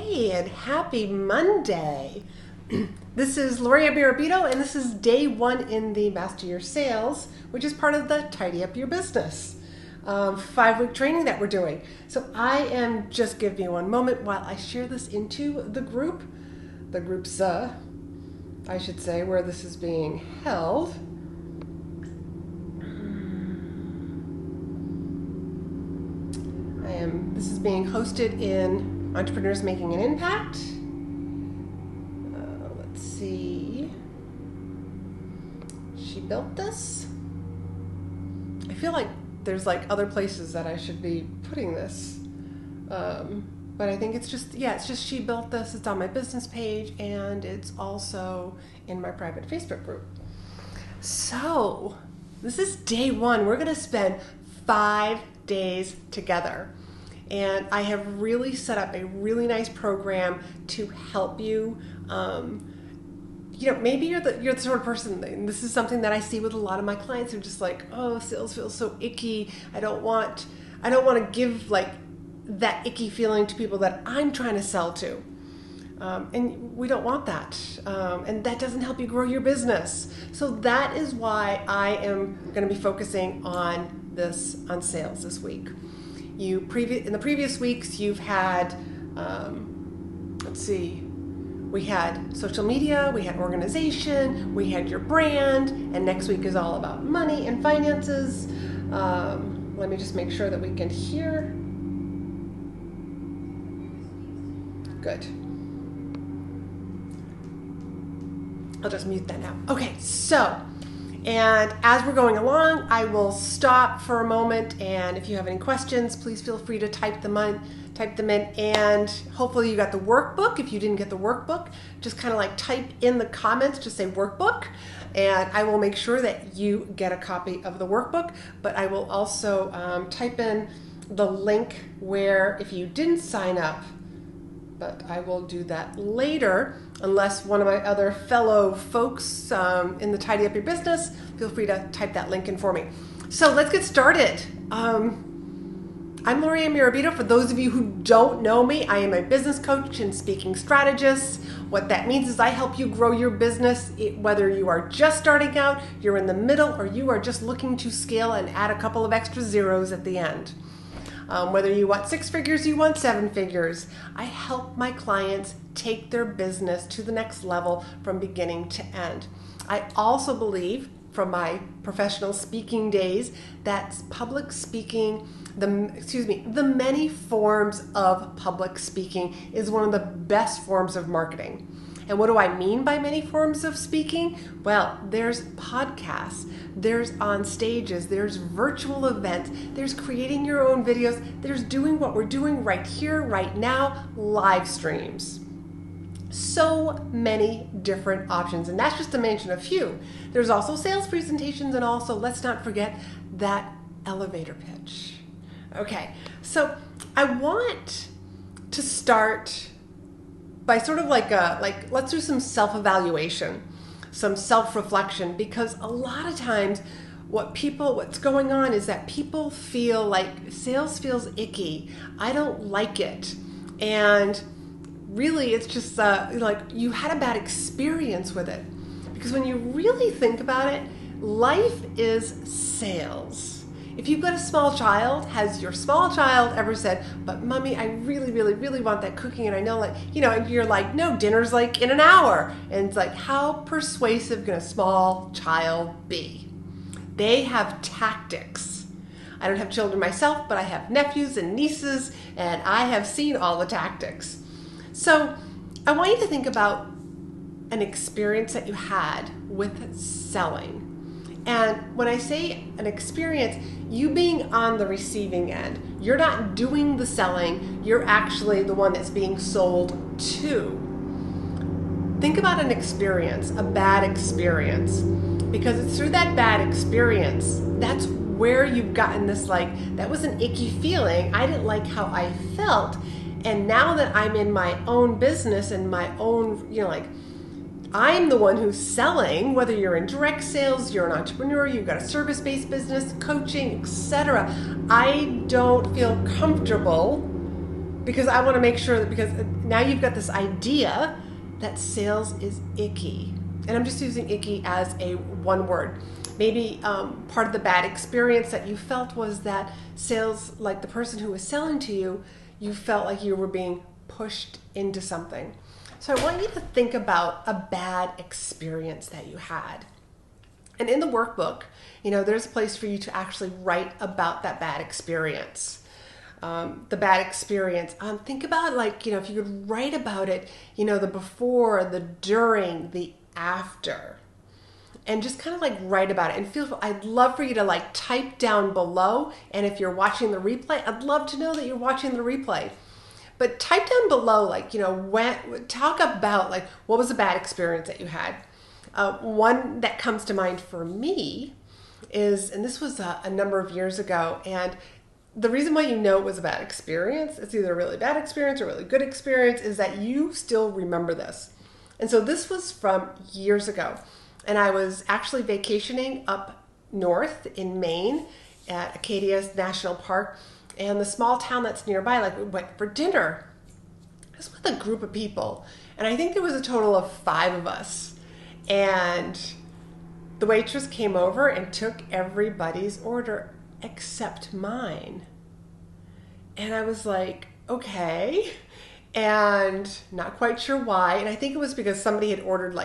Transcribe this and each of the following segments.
Hey, and happy Monday. This is Laurie-Ann, and this is day one in the Master Your Sales, which is part of the Tidy Up Your Business 5-week training that we're doing. So I am, just give me one moment while I share this into the group. The group's, I should say, where this is being held. This is being hosted in Entrepreneurs Making an Impact. Let's see. She built this. I feel like there's like other places that I should be putting this. But I think it's just she built this. It's on my business page and it's also in my private Facebook group. So this is day one. We're going to spend 5 days together. And I have really set up a really nice program to help you. Maybe you're the sort of person, and this is something that I see with a lot of my clients who are just like, oh, sales feels so icky. I don't want to give like that icky feeling to people that I'm trying to sell to. And we don't want that. And that doesn't help you grow your business. So that is why I am going to be focusing on sales this week. In the previous weeks, you've had, we had social media, we had organization, we had your brand, and next week is all about money and finances. Let me just make sure that we can hear. Good. I'll just mute that now. Okay, so, and as we're going along, I will stop for a moment, and if you have any questions, please feel free to type them in, and hopefully you got the workbook. If you didn't get the workbook, just kind of like type in the comments, just say workbook, and I will make sure that you get a copy of the workbook, but I will also type in the link where if you didn't sign up, but I will do that later, unless one of my other fellow folks in the Tidy Up Your Business, feel free to type that link in for me. So let's get started. I'm Laurie-Ann. For those of you who don't know me, I am a business coach and speaking strategist. What that means is I help you grow your business, whether you are just starting out, you're in the middle, or you are just looking to scale and add a couple of extra zeros at the end. Whether you want 6 figures, you want 7 figures, I help my clients take their business to the next level from beginning to end. I also believe, from my professional speaking days, that public speaking, the many forms of public speaking is one of the best forms of marketing. And what do I mean by many forms of speaking? Well, there's podcasts, there's on stages, there's virtual events, there's creating your own videos, there's doing what we're doing right here, right now, live streams. So many different options, and that's just to mention a few. There's also sales presentations, and also, let's not forget, that elevator pitch. Okay, so I want to start by sort of let's do some self-evaluation, some self-reflection, because a lot of times what's going on is that people feel like sales feels icky. I don't like it. And really it's just like you had a bad experience with it. Because when you really think about it, life is sales. If you've got a small child, has your small child ever said, but mommy, I really, really, really want that cookie, and I know, and you're like, no, dinner's like in an hour. And it's like, how persuasive can a small child be? They have tactics. I don't have children myself, but I have nephews and nieces, and I have seen all the tactics. So I want you to think about an experience that you had with selling. And when I say an experience, you being on the receiving end, you're not doing the selling, you're actually the one that's being sold to. Think about an experience, a bad experience, because it's through that bad experience, that's where you've gotten this that was an icky feeling, I didn't like how I felt, and now that I'm in my own business and my own, I'm the one who's selling, whether you're in direct sales, you're an entrepreneur, you've got a service-based business, coaching, etc. I don't feel comfortable because I want to make sure that, because now you've got this idea that sales is icky. And I'm just using icky as a one word. Maybe part of the bad experience that you felt was that sales, like the person who was selling to you, you felt like you were being pushed into something. So I want you to think about a bad experience that you had. And in the workbook, there's a place for you to actually write about that bad experience. The bad experience. Think about if you could write about it, the before, the during, the after. And just kind of write about it, and I'd love for you to type down below. And if you're watching the replay, I'd love to know that you're watching the replay. But type down below, talk about what was a bad experience that you had. One that comes to mind for me is, and this was a number of years ago, and the reason why it was a bad experience, it's either a really bad experience or a really good experience, is that you still remember this. And so this was from years ago. And I was actually vacationing up north in Maine at Acadia National Park. And the small town that's nearby, we went for dinner. I was with a group of people. And I think there was a total of 5 of us. And the waitress came over and took everybody's order except mine. And I was like, okay. And not quite sure why. And I think it was because somebody had ordered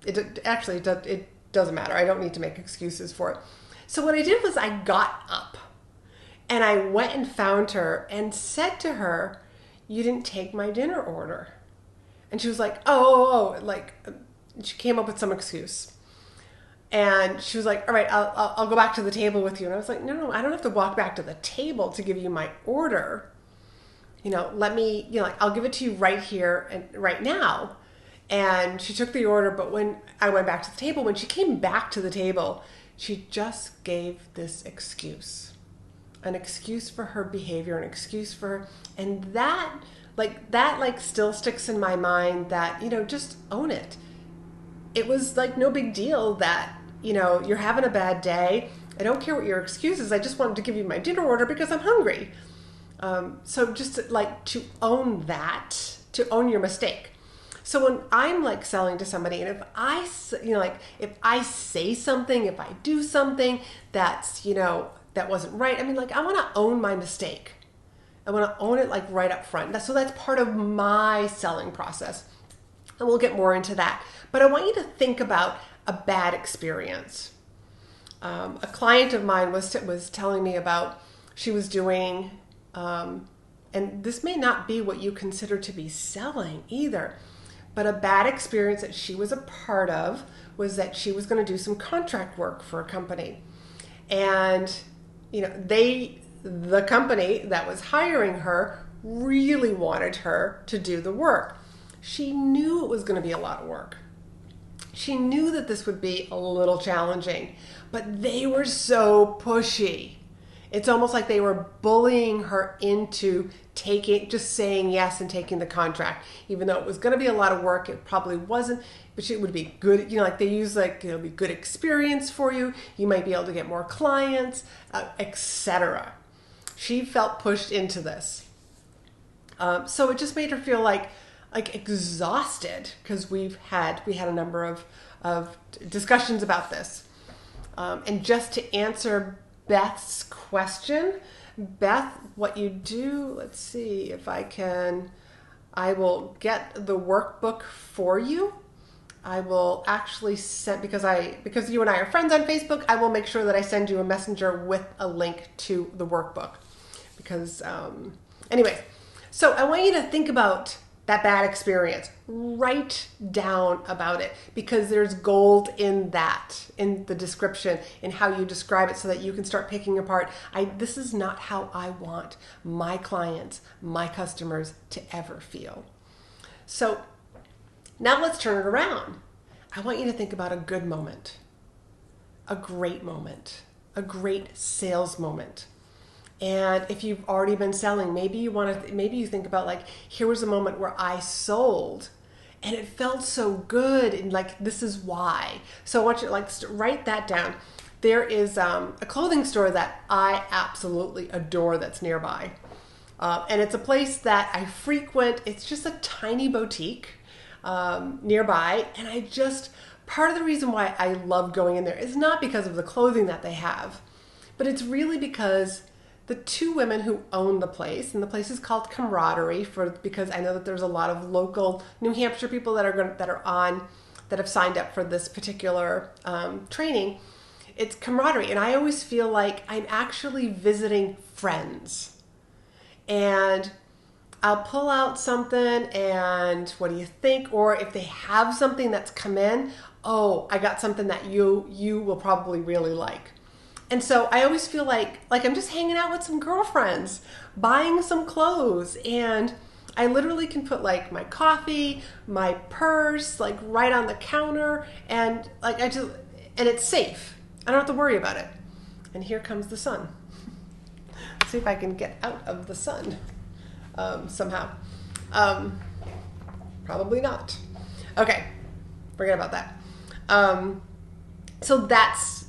it doesn't matter. I don't need to make excuses for it. So what I did was I got up and I went and found her and said to her, "You didn't take my dinner order." And she was like, she came up with some excuse. And she was like, "All right, I'll go back to the table with you." And I was like, no, I don't have to walk back to the table to give you my order. Let me, I'll give it to you right here and right now. And she took the order, but when I went back to the table, when she came back to the table, she just gave this excuse. An excuse for her behavior, an excuse for her. And that still sticks in my mind that, just own it. It was no big deal that, you're having a bad day. I don't care what your excuse is. I just wanted to give you my dinner order because I'm hungry. So just to own that, to own your mistake. So when I'm selling to somebody, and if I, if I say something, if I do something that's, that wasn't right, I want to own my mistake. I want to own it right up front. So that's part of my selling process. And we'll get more into that. But I want you to think about a bad experience. A client of mine was telling me about, she was doing, and this may not be what you consider to be selling either, but a bad experience that she was a part of was that she was going to do some contract work for a company. And, the company that was hiring her really wanted her to do the work. She knew it was going to be a lot of work. She knew that this would be a little challenging, but they were so pushy. It's almost like they were bullying her into just saying yes and taking the contract. Even though it was going to be a lot of work, it probably wasn't, but it would be good. They use it'll be good experience for you. You might be able to get more clients, etc. She felt pushed into this. So it just made her feel like exhausted, because we had a number of discussions about this. And just to answer Beth's question, Beth, what you do, let's see if I will get the workbook for you. I will actually send, because you and I are friends on Facebook, I will make sure that I send you a messenger with a link to the workbook. Because, anyways, so I want you to think about that bad experience. Write down about it, because there's gold in that, in the description, in how you describe it, so that you can start picking apart. This is not how I want my clients, my customers to ever feel. So now let's turn it around. I want you to think about a good moment, a great sales moment. And if you've already been selling, maybe you think about here was a moment where I sold and it felt so good, and this is why. So I want you to write that down. There is a clothing store that I absolutely adore that's nearby. And it's a place that I frequent. It's just a tiny boutique nearby. And part of the reason why I love going in there is not because of the clothing that they have, but it's really because the two women who own the place, and the place is called Camaraderie because I know that there's a lot of local New Hampshire people that have signed up for this particular training. It's camaraderie, and I always feel like I'm actually visiting friends. And I'll pull out something, and what do you think? Or if they have something that's come in, oh, I got something that you will probably really like. And so I always feel like I'm just hanging out with some girlfriends, buying some clothes, and I literally can put like my coffee, my purse, like right on the counter, and and it's safe. I don't have to worry about it. And here comes the sun. Let's see if I can get out of the sun somehow. Probably not. Okay, forget about that. So that's.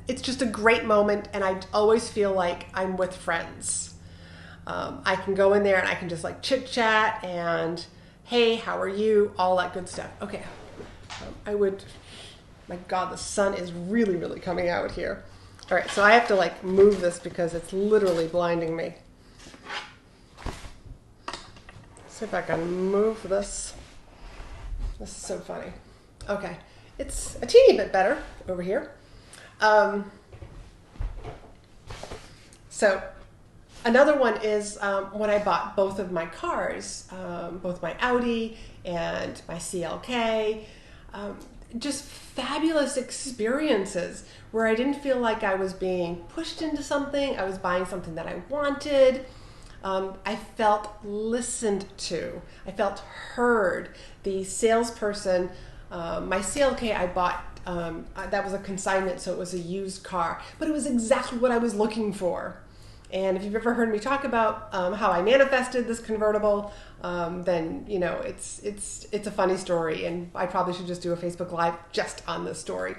It's just a great moment, and I always feel like I'm with friends. I can go in there and I can just like chit chat and, hey, how are you? All that good stuff. Okay. My God, the sun is really, really coming out here. All right, so I have to like move this because it's literally blinding me. See if I can move this. This is so funny. Okay, it's a teeny bit better over here. So another one is when I bought both of my cars, both my Audi and my CLK, just fabulous experiences where I didn't feel like I was being pushed into something. I was buying something that I wanted. I felt listened to. I felt heard. The salesperson, my CLK I bought, that was a consignment, so it was a used car, but it was exactly what I was looking for. And if you've ever heard me talk about how I manifested this convertible, then you know it's a funny story, and I probably should just do a Facebook Live just on this story.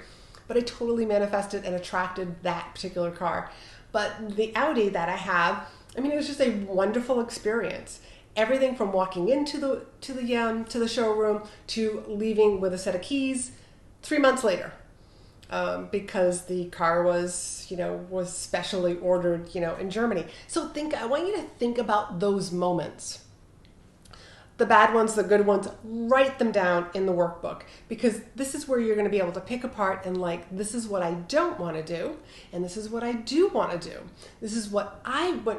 But I totally manifested and attracted that particular car. But the Audi that I have, I mean, it was just a wonderful experience. Everything from walking into the showroom to leaving with a set of keys 3 months later, because the car was specially ordered, in Germany. So I want you to think about those moments. The bad ones, the good ones, write them down in the workbook, because this is where you're going to be able to pick apart and this is what I don't want to do, and this is what I do want to do. This is what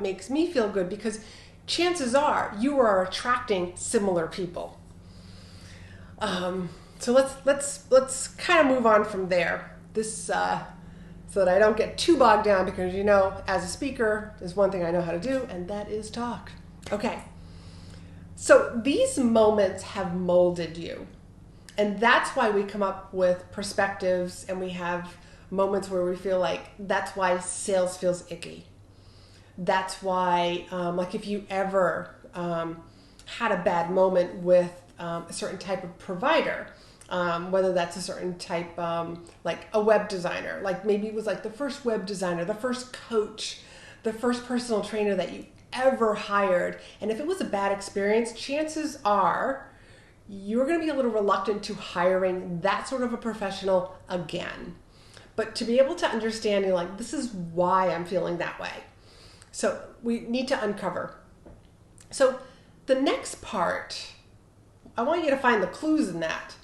makes me feel good, because chances are you are attracting similar people. So let's kind of move on from there. This so that I don't get too bogged down, because as a speaker, there's one thing I know how to do, and that is talk. Okay. So these moments have molded you. And that's why we come up with perspectives, and we have moments where we feel like that's why sales feels icky. That's why, if you ever had a bad moment with a certain type of provider, whether that's a certain type, like a web designer, like maybe it was like the first web designer, the first coach, the first personal trainer that you ever hired. And if it was a bad experience, chances are you're going to be a little reluctant to hiring that sort of a professional again. But to be able to understand, this is why I'm feeling that way. So we need to uncover. So the next part, I want you to find the clues in that.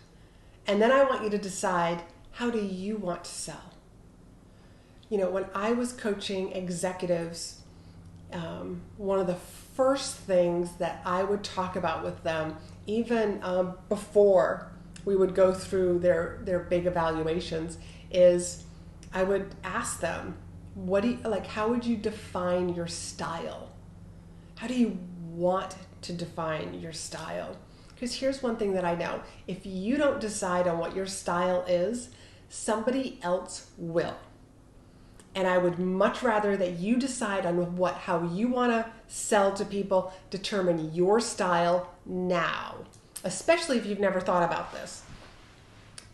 And then I want you to decide, how do you want to sell? When I was coaching executives, one of the first things that I would talk about with them, even before we would go through their big evaluations, is I would ask them, how would you define your style? How do you want to define your style? Because here's one thing that I know. If you don't decide on what your style is, somebody else will. And I would much rather that you decide on how you want to sell to people, determine your style now, especially if you've never thought about this.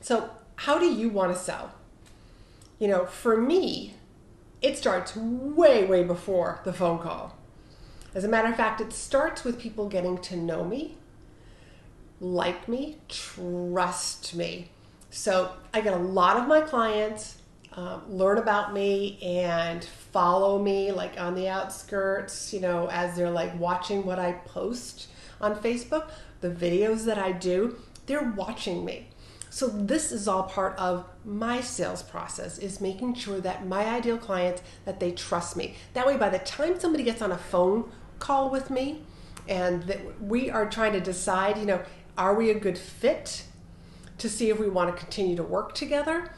So how do you want to sell? For me, it starts way, way before the phone call. As a matter of fact, it starts with people getting to know me, like me, trust me. So I get a lot of my clients learn about me and follow me like on the outskirts, as they're like watching what I post on Facebook, the videos that I do, they're watching me. So this is all part of my sales process, is making sure that my ideal clients, that they trust me. That way, by the time somebody gets on a phone call with me and that we are trying to decide, are we a good fit to see if we want to continue to work together?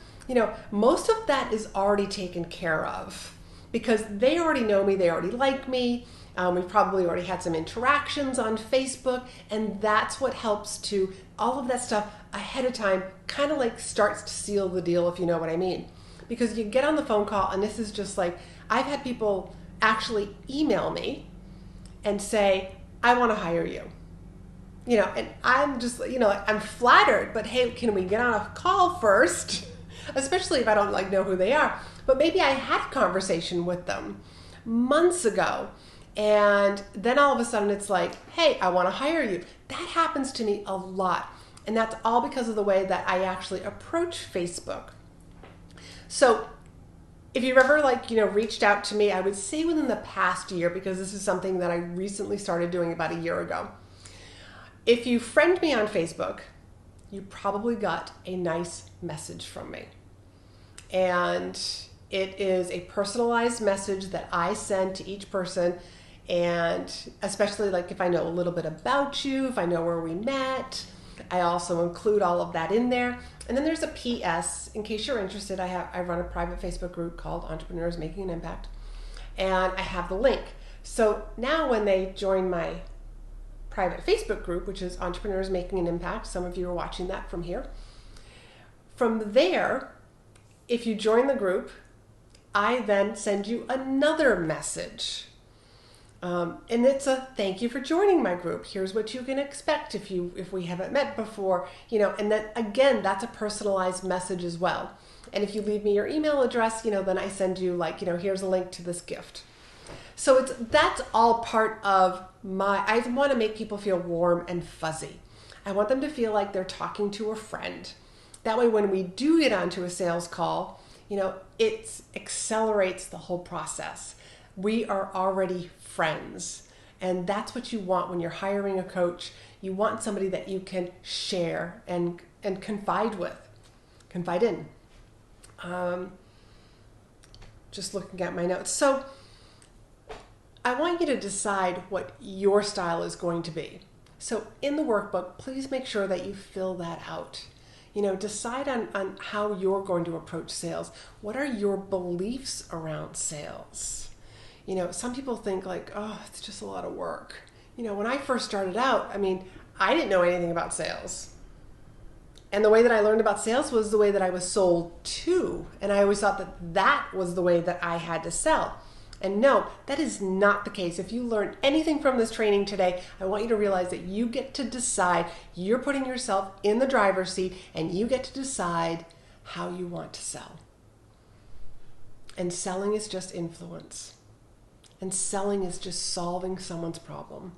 Most of that is already taken care of because they already know me, they already like me. We've probably already had some interactions on Facebook, and that's what helps to all of that stuff ahead of time kind of like starts to seal the deal, if you know what I mean. Because you get on the phone call, and this is just like, I've had people actually email me and say, I want to hire you. And I'm just, I'm flattered, but hey, can we get on a call first? Especially if I don't know who they are. But maybe I had a conversation with them months ago, and then all of a sudden it's like, hey, I want to hire you. That happens to me a lot. And that's all because of the way that I actually approach Facebook. So if you've ever reached out to me, I would say within the past year, because this is something that I recently started doing about a year ago. If you friend me on Facebook, you probably got a nice message from me. And it is a personalized message that I send to each person. And especially if I know a little bit about you, if I know where we met, I also include all of that in there. And then there's a PS, in case you're interested, I run a private Facebook group called Entrepreneurs Making an Impact. And I have the link. So now when they join my private Facebook group, which is Entrepreneurs Making an Impact, some of you are watching that from here. From there, if you join the group, I then send you another message. And it's a thank you for joining my group. Here's what you can expect if we haven't met before, and then again, that's a personalized message as well. And if you leave me your email address, then I send you here's a link to this gift. So that's all part of I want to make people feel warm and fuzzy. I want them to feel like they're talking to a friend. That way, when we do get onto a sales call, it accelerates the whole process. We are already friends. And that's what you want when you're hiring a coach. You want somebody that you can share and confide in. Just looking at my notes. So I want you to decide what your style is going to be. So in the workbook, please make sure that you fill that out. Decide on how you're going to approach sales. What are your beliefs around sales? Some people think it's just a lot of work. When I first started out, I didn't know anything about sales. And the way that I learned about sales was the way that I was sold to. And I always thought that was the way that I had to sell. And no, that is not the case. If you learn anything from this training today, I want you to realize that you get to decide. You're putting yourself in the driver's seat, and you get to decide how you want to sell. And selling is just influence. And selling is just solving someone's problem.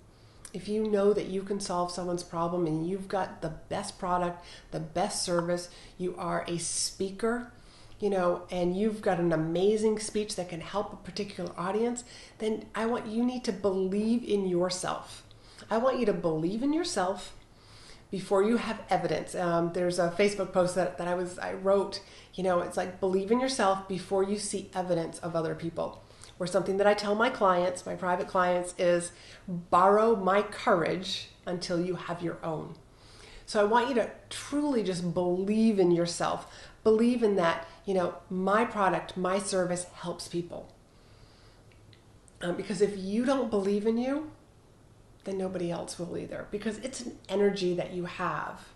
If you know that you can solve someone's problem and you've got the best product, the best service, you are a speaker, and you've got an amazing speech that can help a particular audience, then you need to believe in yourself. I want you to believe in yourself before you have evidence. There's a Facebook post that I wrote, it's like, believe in yourself before you see evidence of other people. Or something that I tell my clients, my private clients, is borrow my courage until you have your own. So I want you to truly just believe in yourself. Believe in that, my product, my service helps people. Because if you don't believe in you, then nobody else will either. Because it's an energy that you have.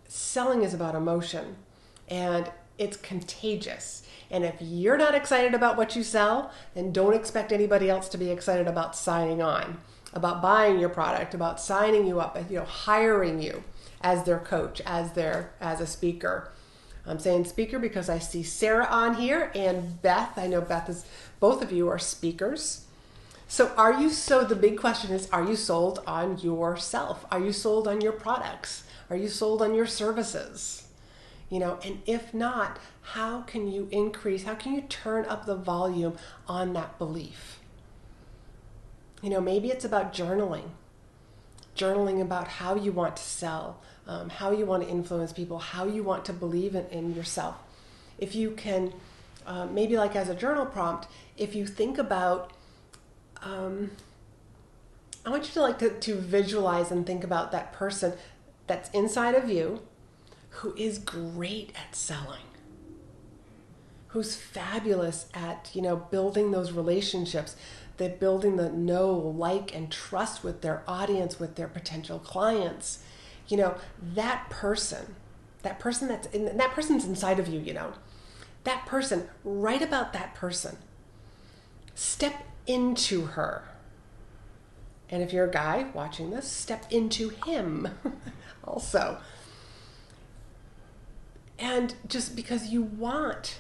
Selling is about emotion, and it's contagious. And if you're not excited about what you sell, then don't expect anybody else to be excited about signing on, about buying your product, about signing you up, hiring you as their coach, as a speaker. I'm saying speaker because I see Sarah on here and Beth. I know both of you are speakers. So the big question is, are you sold on yourself? Are you sold on your products? Are you sold on your services? And if not, how can you turn up the volume on that belief? Maybe it's about journaling about how you want to sell, how you want to influence people, how you want to believe in yourself. If you can, maybe like as a journal prompt, if you think about, I want you to visualize and think about that person that's inside of you who is great at selling, who's fabulous at, building those relationships, they're building the know, like, and trust with their audience, with their potential clients. That person's inside of you, that person, write about that person. Step into her. And if you're a guy watching this, step into him also. And just because you want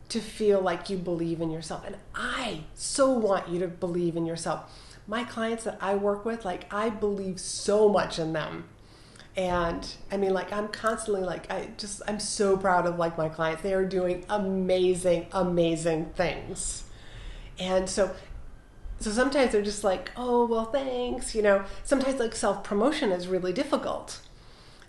to feel like you believe in yourself. And I so want you to believe in yourself. My clients that I work with, I believe so much in them. And I'm constantly I'm so proud of my clients. They are doing amazing, amazing things. And so sometimes they're just oh, well, thanks. Sometimes self-promotion is really difficult.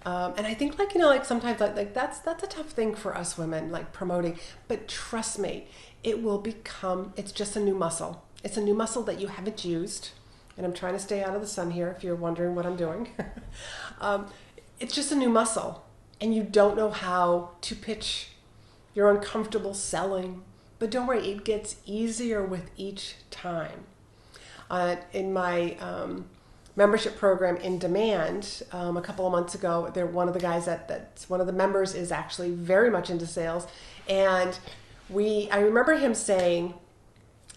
And I think sometimes that's a tough thing for us women, promoting. But trust me, it's just a new muscle. It's a new muscle that you haven't used. And I'm trying to stay out of the sun here if you're wondering what I'm doing. It's just a new muscle. And you don't know how to pitch. You're uncomfortable selling. But don't worry, it gets easier with each time. In my membership program In Demand, a couple of months ago, one of the guys that's one of the members is actually very much into sales. And I remember him saying,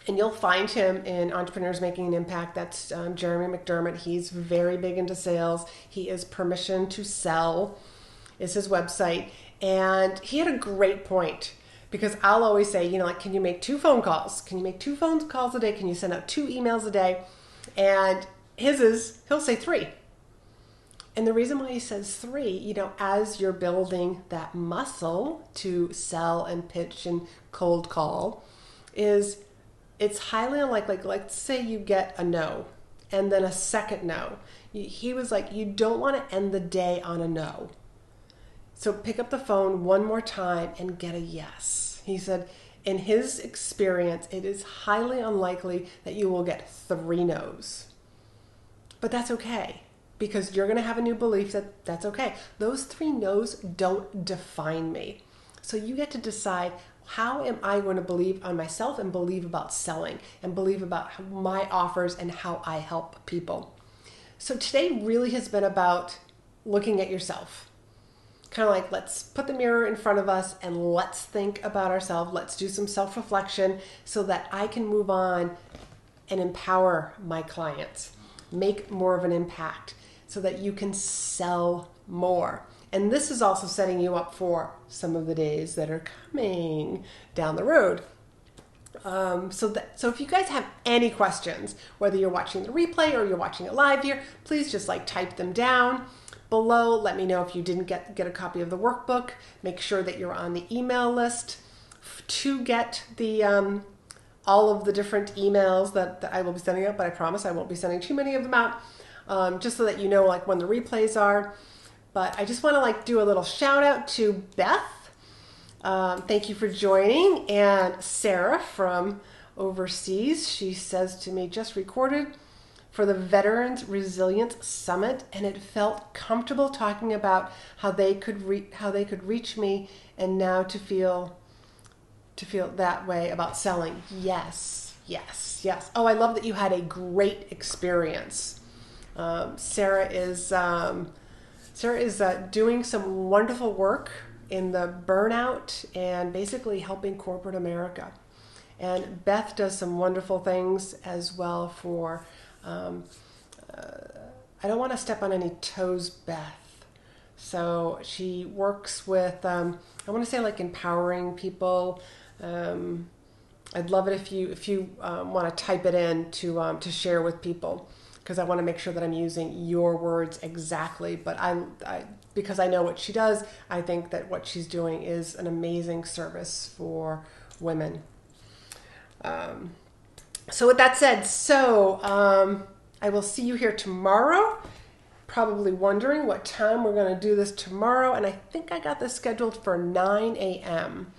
and you'll find him in Entrepreneurs Making an Impact, that's Jeremy McDermott. He's very big into sales. He is Permission to Sell is his website. And he had a great point. Because I'll always say, can you make 2 phone calls? Can you make 2 phone calls a day? Can you send out 2 emails a day? And he'll say 3. And the reason why he says 3, as you're building that muscle to sell and pitch and cold call, is it's highly unlikely. Let's say you get a no and then a second no. He was like, you don't want to end the day on a no. So pick up the phone one more time and get a yes. He said, in his experience, it is highly unlikely that you will get 3 no's. But that's okay, because you're going to have a new belief that that's okay. Those 3 no's don't define me. So you get to decide, how am I going to believe on myself and believe about selling and believe about my offers and how I help people. So today really has been about looking at yourself. Kind of let's put the mirror in front of us and let's think about ourselves. Let's do some self-reflection so that I can move on and empower my clients, make more of an impact so that you can sell more. And this is also setting you up for some of the days that are coming down the road. So if you guys have any questions, whether you're watching the replay or you're watching it live here, please just type them down below. Let me know if you didn't get a copy of the workbook. Make sure that you're on the email list to get the all of the different emails that I will be sending out, but I promise I won't be sending too many of them out, just so that you know when the replays are. But I just want to do a little shout out to Beth. Thank you for joining. And Sarah from overseas, she says to me, just recorded for the Veterans Resilience Summit, and it felt comfortable talking about how they could reach me, and now to feel that way about selling. Yes. Oh, I love that you had a great experience. Sarah is doing some wonderful work in the burnout and basically helping corporate America. And Beth does some wonderful things as well for, I don't want to step on any toes, Beth. So she works with, I want to say empowering people. I'd love it if you want to type it in to share with people, because I want to make sure that I'm using your words exactly. But because I know what she does, I think that what she's doing is an amazing service for women. So with that said, I will see you here tomorrow. Probably wondering what time we're going to do this tomorrow, and I think I got this scheduled for 9 a.m.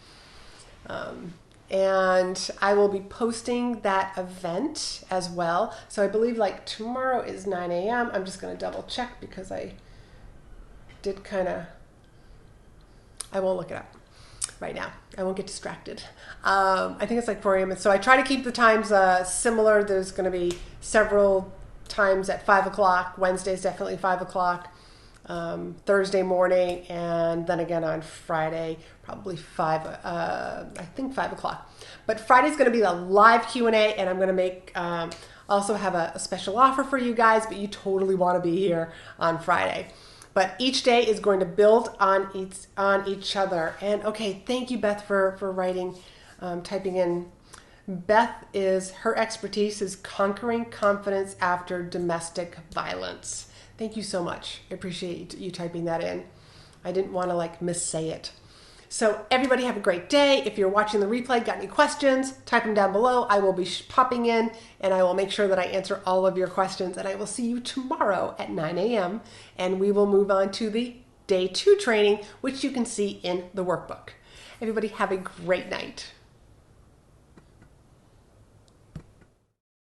And I will be posting that event as well. So I believe like tomorrow is 9 a.m. I'm just going to double check because I did I won't look it up right now. I won't get distracted. I think it's like 4 a.m. So I try to keep the times similar. There's going to be several times at 5 o'clock. Wednesday's definitely 5 o'clock. Thursday morning, and then again on Friday, probably 5 o'clock. But Friday's going to be the live Q&A, and I'm going to make also have a special offer for you guys, but you totally want to be here on Friday. But each day is going to build on each other. And okay, thank you, Beth, for writing, typing in. Beth her expertise is conquering confidence after domestic violence. Thank you so much. I appreciate you typing that in. I didn't want to missay it. So everybody have a great day. If you're watching the replay, got any questions, type them down below. I will be popping in, and I will make sure that I answer all of your questions. And I will see you tomorrow at 9 a.m. And we will move on to the day 2 training, which you can see in the workbook. Everybody have a great night.